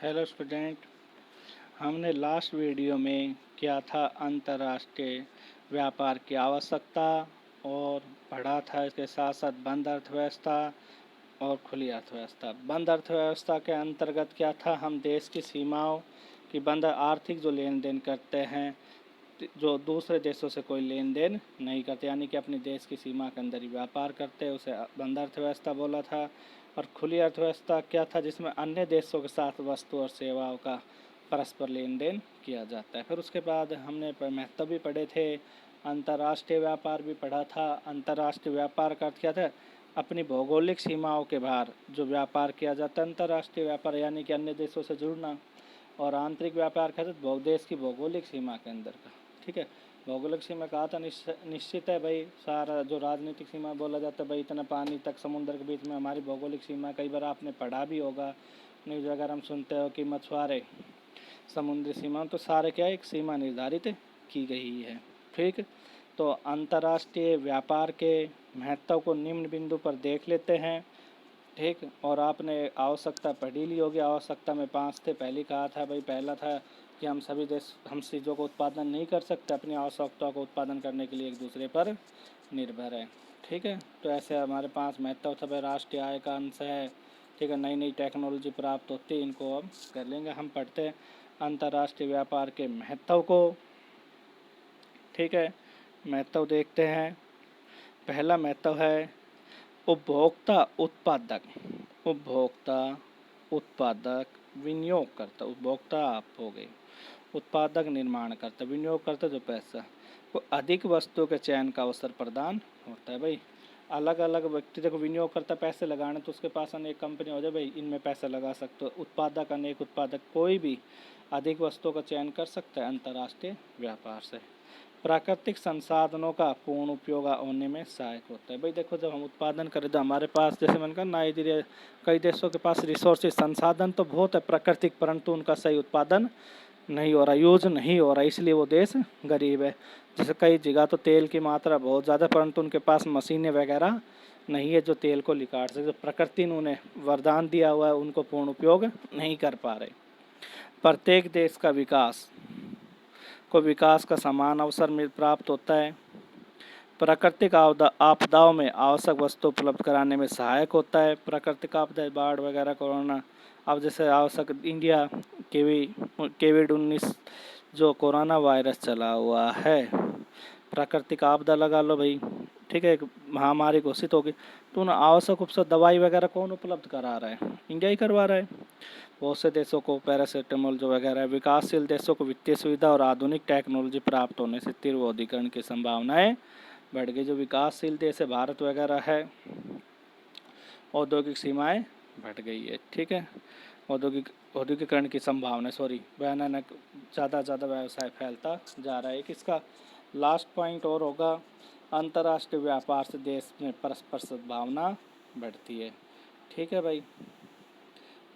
Hello student. हमने last video में किया था अंतर्राष्ट्रीय व्यापार की आवश्यकता और पढ़ा था इसके साथ साथ बंद अर्थव्यवस्था और खुली अर्थव्यवस्था। बंद अर्थव्यवस्था के अंतर्गत क्या था, हम देश की सीमाओं की बंद आर्थिक जो लेन देन करते हैं जो दूसरे देशों से कोई लेन देन नहीं करते, यानी कि अपने देश की सीमा के अंदर ही व्यापार करते हैं, उसे बंद अर्थव्यवस्था बोला था। और खुली अर्थव्यवस्था क्या था, जिसमें अन्य देशों के साथ वस्तु और सेवाओं का परस्पर लेन देन किया जाता है। फिर उसके बाद हमने महत्व भी पढ़े थे, अंतर्राष्ट्रीय व्यापार भी पढ़ा था। अंतर्राष्ट्रीय व्यापार का अर्थ क्या था, अपनी भौगोलिक सीमाओं के बाहर जो व्यापार किया जाता है अंतर्राष्ट्रीय व्यापार, यानी कि अन्य देशों से जुड़ना। और आंतरिक व्यापार का देश की भौगोलिक सीमा के अंदर का, ठीक है। भौगोलिक सीमा कहा था निश्चित है भाई, सारा जो राजनीतिक सीमा बोला जाता है भाई, इतना पानी तक समुद्र के बीच में हमारी भौगोलिक सीमा। कई बार आपने पढ़ा भी होगा, न्यूज़ वगैरह हम सुनते हो कि मछुआरे समुद्री सीमा, तो सारे क्या एक सीमा निर्धारित की गई है, ठीक। तो अंतर्राष्ट्रीय व्यापार के महत्व को निम्न बिंदु पर देख लेते हैं, ठीक। और आपने आवश्यकता पढ़ी ली होगी, आवश्यकता में 5 थे। पहले कहा था भाई, पहला था कि हम सभी देश हम चीज़ों को उत्पादन नहीं कर सकते, अपनी आवश्यकताओं को उत्पादन करने के लिए एक दूसरे पर निर्भर है, ठीक है। तो ऐसे हमारे 5 महत्व था भाई, राष्ट्रीय आय का अंश है, ठीक है, नई नई टेक्नोलॉजी प्राप्त होती है, इनको अब कर लेंगे। हम पढ़ते हैं अंतर्राष्ट्रीय व्यापार के महत्व को, ठीक है। महत्व देखते हैं। पहला महत्व है उपभोक्ता उत्पादक। उपभोक्ता उत्पादक विनियोगकर्ता, उपभोक्ता आप हो गए, उत्पादक निर्माण करता, विनियोग करता जो पैसा को अधिक वस्तुओं के चयन का अवसर प्रदान होता है। भाई अलग अलग व्यक्ति देखो, विनियोग करता पैसे लगाने, तो उसके पास अनेक कंपनी हो जाए, भाई इनमें पैसा लगा सकते हो। उत्पादक अनेक उत्पादक, कोई भी अधिक वस्तुओं का चयन कर सकता है अंतर्राष्ट्रीय व्यापार से। प्राकृतिक संसाधनों का पूर्ण उपयोग होने में सहायक होता है। भाई देखो, जब हम उत्पादन करें तो हमारे पास, जैसे मैंने कहा नाइजीरिया, कई देशों के पास रिसोर्सेज संसाधन तो बहुत है प्राकृतिक, परंतु उनका सही उत्पादन नहीं हो रहा, यूज नहीं हो रहा, इसलिए वो देश गरीब है। जैसे कई जगह तो तेल की मात्रा बहुत ज़्यादा, परंतु उनके पास मशीनें वगैरह नहीं है जो तेल को निकाल सके। जो प्रकृति ने उन्हें वरदान दिया हुआ है, उनको पूर्ण उपयोग नहीं कर पा रहे। प्रत्येक देश का विकास को विकास का समान अवसर में प्राप्त होता है। प्राकृतिक आपदाओं में आवश्यक वस्तु उपलब्ध कराने में सहायक होता है। प्राकृतिक आपदा, बाढ़ वगैरह, कोरोना, अब जैसे आवश्यक इंडिया कोविड-19 जो कोरोना वायरस चला हुआ है, प्राकृतिक आपदा लगा लो भाई, ठीक है, एक महामारी घोषित होगी, तो उन आवश्यक उपचार दवाई वगैरह कौन उपलब्ध करा रहा है, इंडिया ही करवा रहा है। बहुत से देशों को पैरासीटामोल जो वगैरह, विकासशील देशों को वित्तीय सुविधा और आधुनिक टेक्नोलॉजी प्राप्त होने से तीव्र औद्योगिकरण की संभावनाएं बढ़ गई। जो विकासशील देश है भारत वगैरह है, औद्योगिक सीमाएं बढ़ गई है, ठीक है। औद्योगिकरण की संभावना, भयानक, ज़्यादा व्यवसाय फैलता जा रहा है। किसका लास्ट पॉइंट और होगा, अंतर्राष्ट्रीय व्यापार से देश में परस्पर सद्भावना बढ़ती है, ठीक है भाई।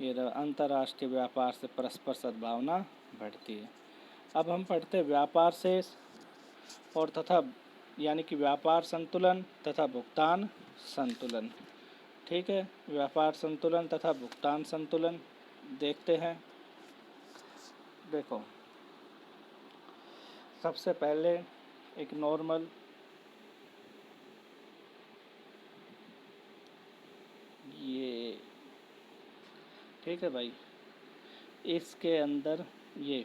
ये अंतर्राष्ट्रीय व्यापार से परस्पर सद्भावना बढ़ती है। अब हम पढ़ते हैं व्यापार से और तथा, यानी कि व्यापार संतुलन तथा भुगतान संतुलन, ठीक है। व्यापार संतुलन तथा भुगतान संतुलन देखते हैं। देखो, सबसे पहले एक नॉर्मल ये, ठीक है भाई, इसके अंदर ये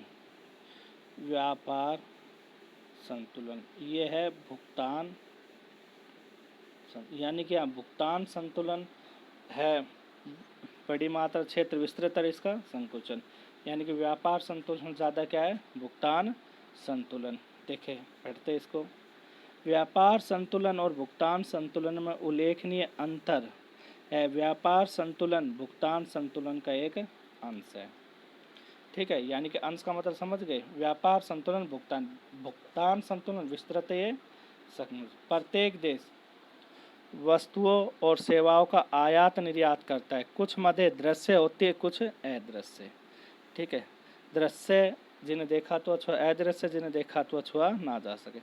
व्यापार संतुलन, ये है भुगतान, यानी कि भुगतान संतुलन है बड़ी मात्रा क्षेत्र विस्तृत और इसका संकुचन, यानी कि व्यापार संतुलन ज़्यादा क्या है, भुगतान संतुलन। देखें पढ़ते इसको, व्यापार संतुलन और भुगतान संतुलन में उल्लेखनीय अंतर है। व्यापार संतुलन भुगतान संतुलन का एक अंश है, ठीक है, यानी कि अंश का मतलब समझ गए। व्यापार संतुलन, भुगतान संतुलन विस्तृत है। प्रत्येक देश वस्तुओं और सेवाओं का आयात निर्यात करता है, कुछ मध्य दृश्य होती है, कुछ अदृश्य, ठीक है। दृश्य जिन्हें देखा तो अछुआ, अदृश्य जिन्हें देखा तो अछुआ ना जा सके।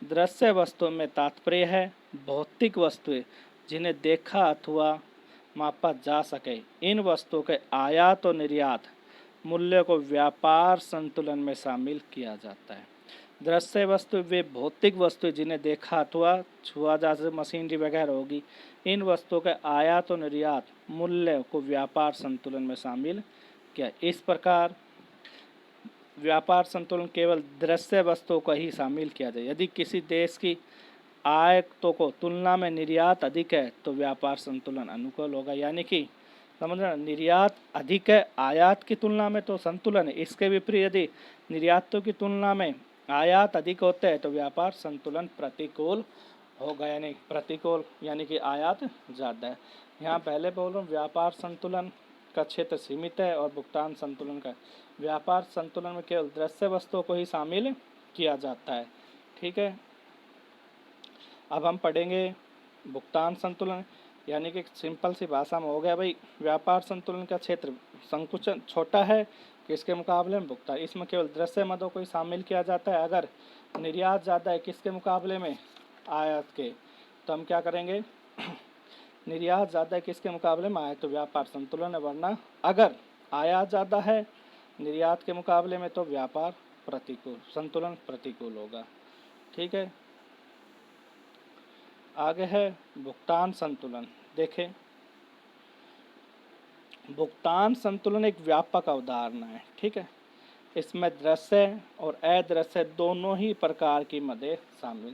दृश्य वस्तुओं में तात्पर्य है भौतिक वस्तुएं जिन्हें देखा अथवा मापा जा सके। इन वस्तुओं के आयात और निर्यात मूल्य को व्यापार संतुलन में शामिल किया जाता है। दृश्य वस्तु वे भौतिक वस्तु जिन्हें देखा अथवा छुआ जा सकता, मशीनरी वगैरह होगी, इन वस्तुओं के आयात और निर्यात मूल्य को व्यापार संतुलन में शामिल किया। इस प्रकार व्यापार संतुलन केवल दृश्य वस्तुओं को ही शामिल किया जाए। यदि किसी देश की आयातों को तुलना में निर्यात अधिक है तो व्यापार संतुलन अनुकूल होगा। यानी कि समझना, निर्यात अधिक है आयात की तुलना में तो संतुलन है। इसके विपरीत यदि निर्यातों की तुलना में आयात अधिक होते हैं तो व्यापार संतुलन प्रतिकूल होगा। यानी प्रतिकूल यानी कि आयात ज़्यादा है। यहाँ पहले बोल रहा हूँ व्यापार संतुलन का क्षेत्र सीमित है और भुगतान संतुलन का। व्यापार संतुलन में केवल दृश्य वस्तुओं को ही शामिल किया जाता है। ठीक है, अब हम पढ़ेंगे भुगतान संतुलन। यानी कि सिंपल सी भाषा में हो गया भाई, व्यापार संतुलन का क्षेत्र संकुचन छोटा है किसके मुकाबले में, भुगतान। इसमें केवल दृश्य मदों को ही शामिल किया जाता है। अगर निर्यात ज़्यादा है किसके मुकाबले में, आयात के, तो हम क्या करेंगे निर्यात ज़्यादा है किसके मुकाबले में, आयात, तो व्यापार संतुलन है। वरना अगर आयात ज़्यादा है निर्यात के मुकाबले में तो व्यापार प्रतिकूल, संतुलन प्रतिकूल होगा। ठीक है, आगे है भुगतान संतुलन। देखें, भुगतान संतुलन एक व्यापक अवधारणा है। ठीक है, इसमें दृश्य और अदृश्य दोनों ही प्रकार की मदें शामिल।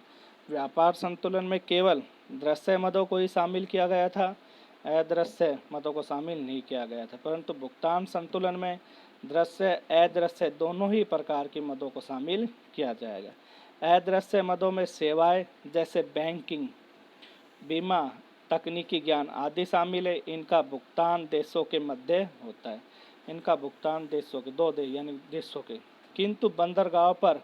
व्यापार संतुलन में केवल दृश्य मदों को ही शामिल किया गया था, अदृश्य मदों को शामिल नहीं किया गया था। परंतु भुगतान संतुलन में दृश्य अदृश्य दोनों ही प्रकार की मदों को शामिल किया जाएगा। अदृश्य मदों में सेवाएं जैसे बैंकिंग, बीमा, तकनीकी ज्ञान आदि शामिल है। इनका भुगतान देशों के मध्य होता है। इनका भुगतान देशों के, दो देश यानी देशों के, किंतु बंदरगाह पर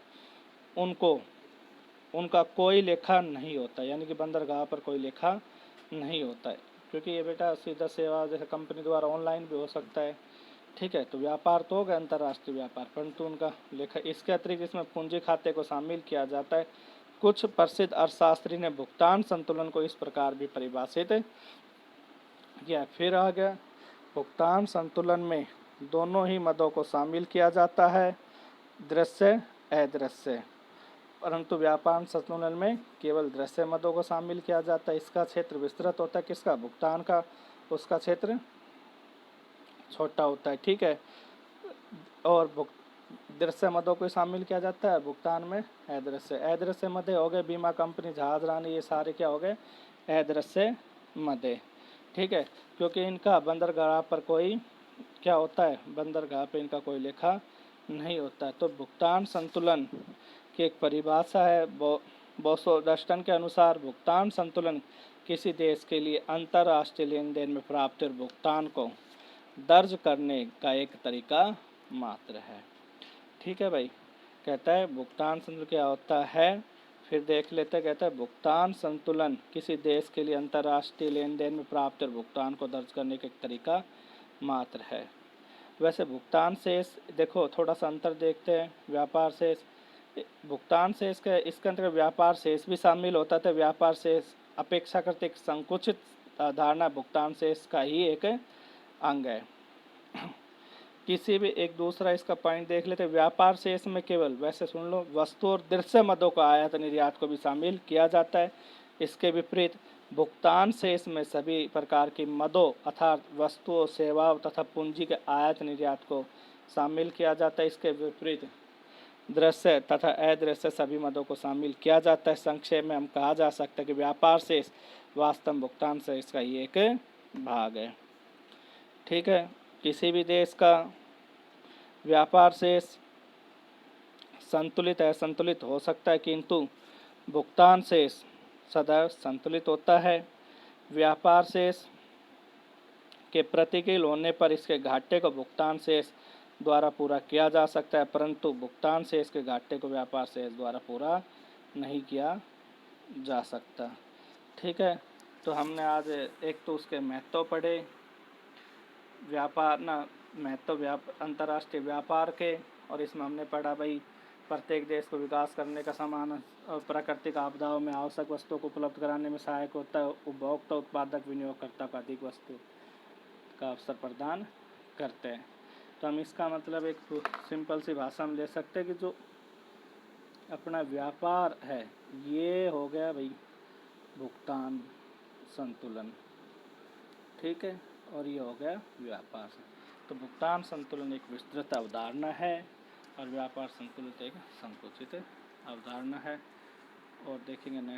उनका कोई लेखा नहीं होता। यानी कि बंदरगाह पर कोई लेखा नहीं होता है, क्योंकि ये बेटा सीधा सेवा जैसे कंपनी द्वारा ऑनलाइन भी हो सकता है। ठीक है, तो व्यापार तो होगा अंतर्राष्ट्रीय व्यापार, परंतु उनका लेखा। इसके अतिरिक्त इसमें पूंजी खाते को शामिल किया जाता है। कुछ प्रसिद्ध अर्थशास्त्री ने भुगतान संतुलन को इस प्रकार भी परिभाषित किया। फिर आ गया, भुगतान संतुलन में दोनों ही मदों को शामिल किया जाता है, दृश्य अदृश्य, परंतु व्यापार संतुलन में केवल दृश्य मदों को शामिल किया जाता है। इसका क्षेत्र विस्तृत होता है, किसका, भुगतान का, उसका क्षेत्र छोटा होता है। ठीक है, और दृश्य मदों को शामिल किया जाता है भुगतान में अदृश्य। अदृश्य मदे हो गए बीमा कंपनी, जहाज रानी, ये सारे क्या हो गए, अदृश्य मदे। ठीक है, क्योंकि इनका बंदरगाह पर कोई क्या होता है, बंदरगाह पे इनका कोई लेखा नहीं होता। तो भुगतान संतुलन की एक परिभाषा है बोसो-डस्टन के अनुसार, भुगतान संतुलन किसी देश के लिए अंतर्राष्ट्रीय लेन देन में प्राप्त भुगतान को दर्ज करने का एक तरीका मात्र है। ठीक है भाई, कहता है भुगतान संतुलन क्या होता है, फिर देख लेते हैं। कहता है भुगतान संतुलन किसी देश के लिए अंतर्राष्ट्रीय लेन देन में प्राप्त भुगतान को दर्ज करने का एक तरीका मात्र है। वैसे भुगतान शेष देखो, थोड़ा सा अंतर देखते हैं। व्यापार शेष, भुगतान शेष के इसके अंतर्गत व्यापार शेष भी शामिल होता था। व्यापार शेष अपेक्षाकृत एक संकुचित धारणा भुगतान शेष का ही एक अंग है। किसी भी एक दूसरा इसका पॉइंट देख लेते हैं। व्यापार शेष में केवल, वैसे सुन लो, वस्तु और दृश्य मदों का आयात निर्यात को भी शामिल किया जाता है। इसके विपरीत भुगतान शेष में सभी प्रकार की मदों अर्थात वस्तुओं, सेवाओं तथा पूंजी के आयात निर्यात को शामिल किया जाता है। इसके विपरीत दृश्य तथा अदृश्य सभी मदों को शामिल किया जाता है। संक्षेप में हम कहा जा सकता है कि व्यापार शेष वास्तव में भुगतान शेष का ही एक भाग है। ठीक है, किसी भी देश का व्यापार शेष संतुलित है, संतुलित हो सकता है, किंतु भुगतान शेष सदैव संतुलित होता है। व्यापार शेष के प्रतिकूल होने पर इसके घाटे को भुगतान शेष द्वारा पूरा किया जा सकता है, परंतु भुगतान शेष के घाटे को व्यापार शेष द्वारा पूरा नहीं किया जा सकता। ठीक है, तो हमने आज एक तो उसके महत्व पढ़े, व्यापार ना महत्व अंतर्राष्ट्रीय व्यापार के, और इसमें हमने पढ़ा भाई प्रत्येक देश को विकास करने का समान और प्राकृतिक आपदाओं में आवश्यक वस्तुओं को उपलब्ध कराने में सहायक होता है। उपभोक्ता, उत्पादक, विनियोगकर्ता को अधिक वस्तु का अवसर प्रदान करते हैं। तो हम इसका मतलब एक सिंपल सी भाषा में ले सकते हैं कि जो अपना व्यापार है ये हो गया भाई भुगतान संतुलन, ठीक है, और ये हो गया व्यापार। तो भुगतान संतुलन एक विस्तृत अवधारणा है और व्यापार संतुलन एक संकुचित अवधारणा है। और देखेंगे नेक्स्ट